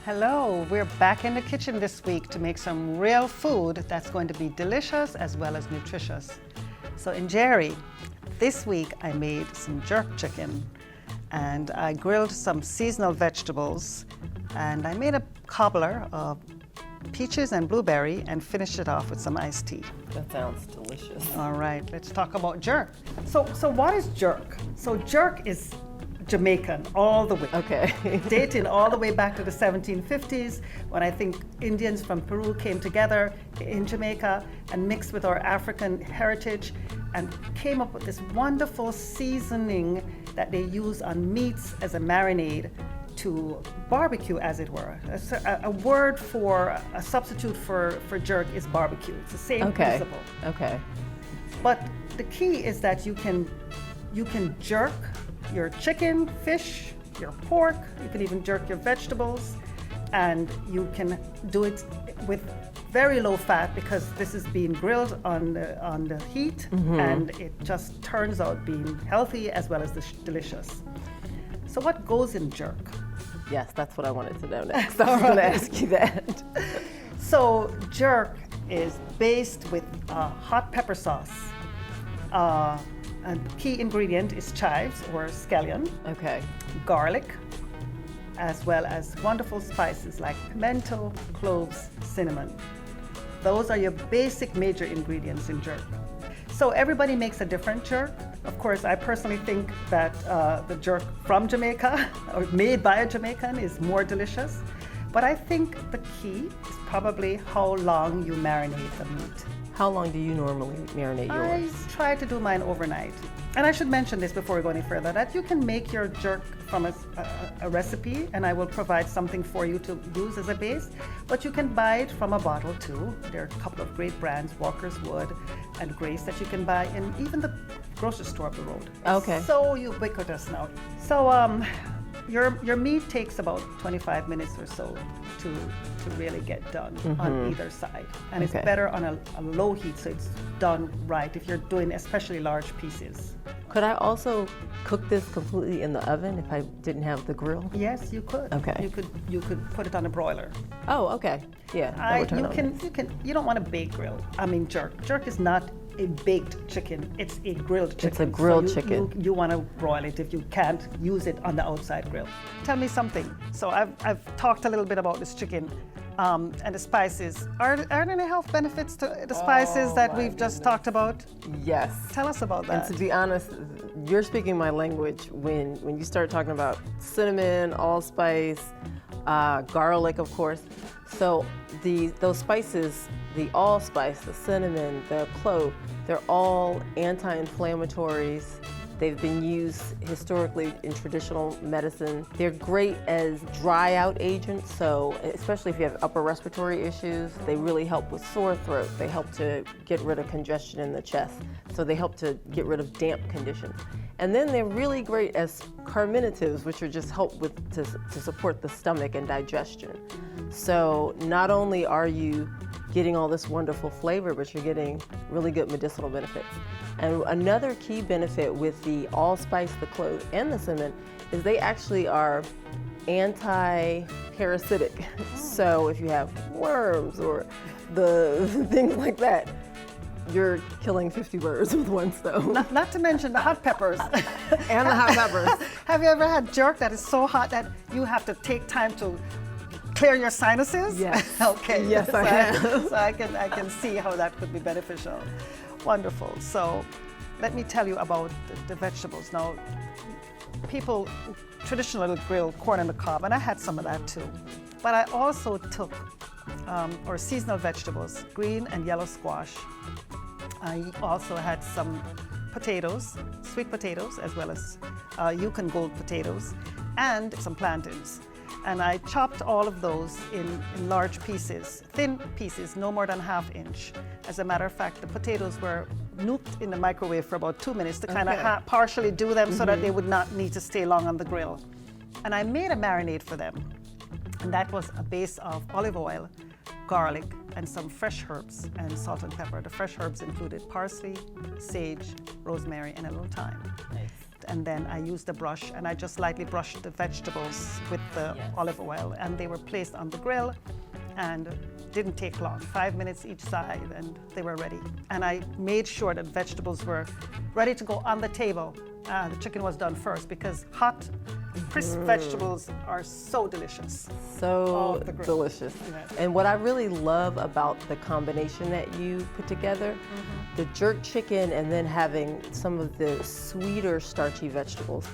Hello, we're back in the kitchen this week to make some real food that's going to be delicious as well as nutritious. So in Njeri, this week I made some jerk chicken and I grilled some seasonal vegetables and I made a cobbler of peaches and blueberry and finished it off with some iced tea. That sounds delicious. All right, let's talk about jerk. So what is jerk? So jerk is Jamaican all the way. Okay. Dating all the way back to the 1750s when I think Indians from Peru came together in Jamaica and mixed with our African heritage and came up with this wonderful seasoning that they use on meats as a marinade to barbecue, as it were. A word for a substitute for jerk is barbecue. It's the same principle. Okay. But the key is that you can jerk your chicken, fish, your pork, you can even jerk your vegetables, and you can do it with very low fat because this is being grilled on the heat, and it just turns out being healthy as well as delicious. So what goes in jerk? Yes, that's what I wanted to know next. I was going to ask you that. So jerk is based with hot pepper sauce. And key ingredient is chives or scallion, Okay. garlic, as well as wonderful spices like pimento, cloves, cinnamon. Those are your basic major ingredients in jerk. So everybody makes a different jerk. Of course, I personally think that the jerk from Jamaica or made by a Jamaican is more delicious. But I think the key is probably how long you marinate the meat. How long do you normally marinate yours? I try to do mine overnight. And I should mention this before we go any further, that you can make your jerk from a recipe, and I will provide something for you to use as a base, but you can buy it from a bottle too. There are a couple of great brands, Walker's Wood and Grace, that you can buy in even the grocery store up the road. Okay. It's so ubiquitous now. So your meat takes about 25 minutes or so to really get done on either side. And it's better on a low heat so it's done right if you're doing especially large pieces. Could I also cook this completely in the oven if I didn't have the grill? Yes, you could. Okay. You could put it on a broiler. Oh, okay. Yeah. that would turn on. You don't want a baked grill. I mean jerk. Jerk is not a baked chicken, it's a grilled chicken. It's a grilled chicken. You want to broil it if you can't use it on the outside grill. Tell me something. So I've talked a little bit about this chicken and the spices. Are there any health benefits to the spices that we've just talked about? Yes. Tell us about that. And to be honest, you're speaking my language when you start talking about cinnamon, allspice, garlic, of course. So those spices, the allspice, the cinnamon, the clove, they're all anti-inflammatories. They've been used historically in traditional medicine. They're great as dry out agents, so especially if you have upper respiratory issues, they really help with sore throat. They help to get rid of congestion in the chest. So they help to get rid of damp conditions. And then they're really great as carminatives, which are just help to support the stomach and digestion. So not only are you getting all this wonderful flavor, but you're getting really good medicinal benefits. And another key benefit with the allspice, the clove, and the cinnamon is they actually are anti-parasitic. So if you have worms or the things like that, you're killing 50 birds with one stone. Not to mention the hot peppers. And the hot peppers. Have you ever had jerk that is so hot that you have to take time to clear your sinuses? Yes. Okay. Yes, I have. So I can see how that could be beneficial. Wonderful. So let me tell you about the vegetables. Now, people traditionally grill corn on the cob, and I had some of that too. But I also took or seasonal vegetables, green and yellow squash. I also had some potatoes, sweet potatoes, as well as Yukon Gold potatoes, and some plantains. And I chopped all of those in large pieces, thin pieces, no more than ½ inch. As a matter of fact, the potatoes were nuked in the microwave for about 2 minutes to kind of partially do them so that they would not need to stay long on the grill. And I made a marinade for them. And that was a base of olive oil, garlic, and some fresh herbs and salt and pepper. The fresh herbs included parsley, sage, rosemary, and a little thyme. Nice. and then I used a brush and I just lightly brushed the vegetables with the olive oil, and they were placed on the grill and didn't take long, 5 minutes each side, and they were ready. And I made sure that vegetables were ready to go on the table. The chicken was done first because hot, crisp vegetables are so delicious. So delicious. Yes. And what I really love about the combination that you put together, the jerk chicken and then having some of the sweeter starchy vegetables,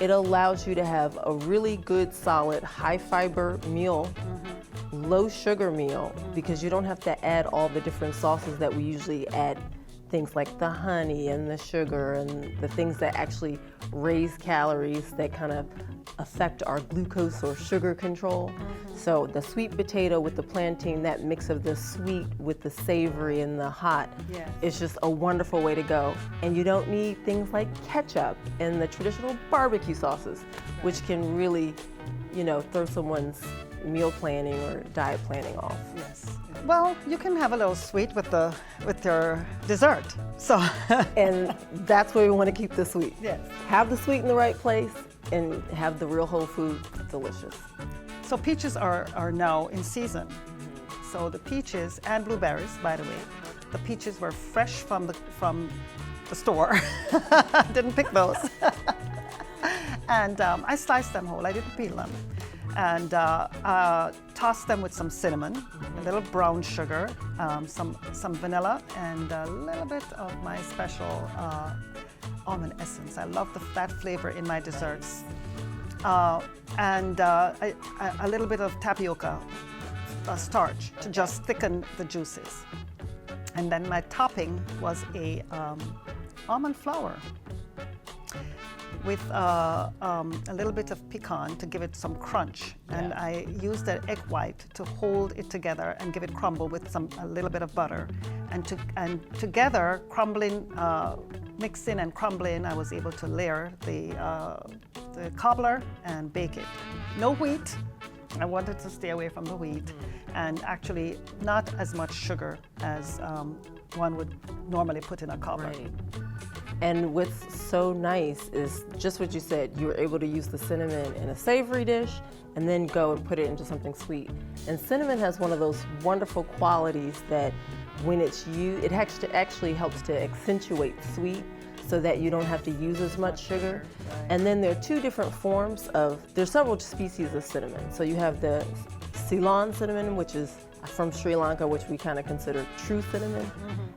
it allows you to have a really good, solid, high fiber meal, low sugar meal, because you don't have to add all the different sauces that we usually add, things like the honey and the sugar and the things that actually raise calories that kind of affect our glucose or sugar control. So the sweet potato with the plantain, that mix of the sweet with the savory and the hot, is just a wonderful way to go. And you don't need things like ketchup and the traditional barbecue sauces, which can really, you know, throw someone's meal planning or diet planning off. Yes. Well, you can have a little sweet with your dessert. So and that's where we want to keep the sweet. Yes. Have the sweet in the right place and have the real whole food delicious. So peaches are now in season. So the peaches and blueberries, by the way, the peaches were fresh from the store. Didn't pick those. And I sliced them whole. I didn't peel them. And tossed them with some cinnamon, a little brown sugar, some vanilla, and a little bit of my special almond essence. I love that flavor in my desserts. And a little bit of tapioca starch to just thicken the juices. And then my topping was a almond flour with a little bit of pecan to give it some crunch. And I used the egg white to hold it together and give it crumble with a little bit of butter. And together, mixing and crumbling, I was able to layer the cobbler and bake it. No wheat. I wanted to stay away from the wheat, and actually not as much sugar as one would normally put in a cobbler. Right. And what's so nice is just what you said, you were able to use the cinnamon in a savory dish and then go and put it into something sweet. And cinnamon has one of those wonderful qualities that when it's used, it actually helps to accentuate sweet so that you don't have to use as much sugar. Right. And then there are two different forms there's several species of cinnamon. So you have the Ceylon cinnamon, which is from Sri Lanka, which we kind of consider true cinnamon.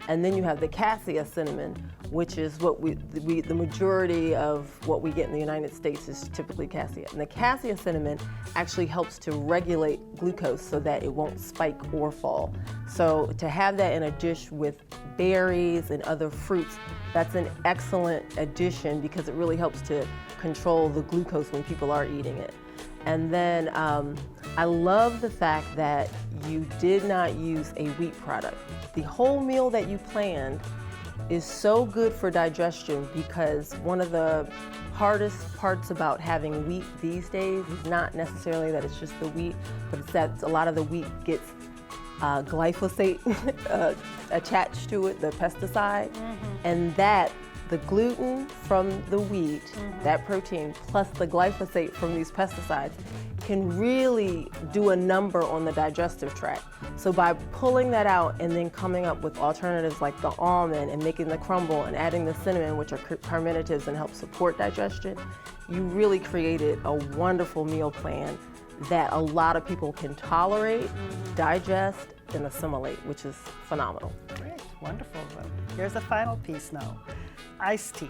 And then you have the cassia cinnamon, which is what the majority of what we get in the United States is typically cassia. And the cassia cinnamon actually helps to regulate glucose so that it won't spike or fall. So to have that in a dish with berries and other fruits, that's an excellent addition because it really helps to control the glucose when people are eating it. And then I love the fact that you did not use a wheat product. The whole meal that you planned is so good for digestion because one of the hardest parts about having wheat these days is not necessarily that it's just the wheat, but it's that a lot of the wheat gets glyphosate attached to it, the pesticide, and that the gluten from the wheat, that protein, plus the glyphosate from these pesticides can really do a number on the digestive tract. So by pulling that out and then coming up with alternatives like the almond and making the crumble and adding the cinnamon, which are carminatives and help support digestion, you really created a wonderful meal plan that a lot of people can tolerate, digest, and assimilate, which is phenomenal. Great, wonderful. Well, here's the final piece now. Iced tea.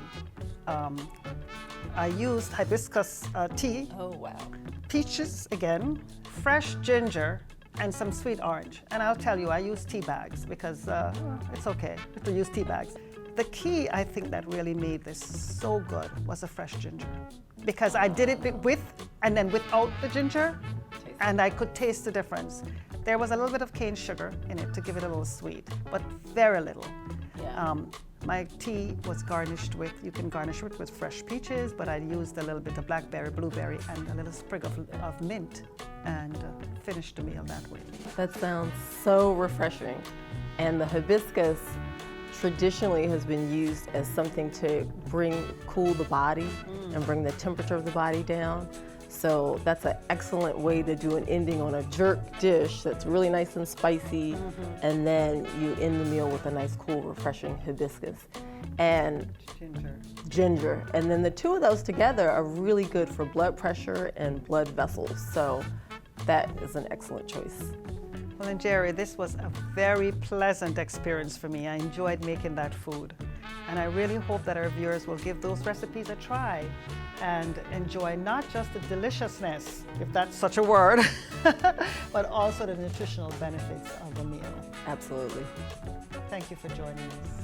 I used hibiscus tea. Oh, wow. Peaches again, fresh ginger, and some sweet orange. And I'll tell you, I use tea bags because it's okay to use tea bags. The key, I think, that really made this so good was the fresh ginger. Because I did it with and then without the ginger, and I could taste the difference. There was a little bit of cane sugar in it to give it a little sweet, but very little. Yeah. My tea was garnished with, you can garnish it with fresh peaches, but I used a little bit of blackberry, blueberry, and a little sprig of mint, and finished the meal that way. That sounds so refreshing. And the hibiscus traditionally has been used as something to cool the body and bring the temperature of the body down. So that's an excellent way to do an ending on a jerk dish that's really nice and spicy, and then you end the meal with a nice, cool, refreshing hibiscus and ginger. And then the two of those together are really good for blood pressure and blood vessels. So that is an excellent choice. Well, Njeri, this was a very pleasant experience for me. I enjoyed making that food. And I really hope that our viewers will give those recipes a try and enjoy not just the deliciousness, if that's such a word, but also the nutritional benefits of the meal. Absolutely. Thank you for joining us.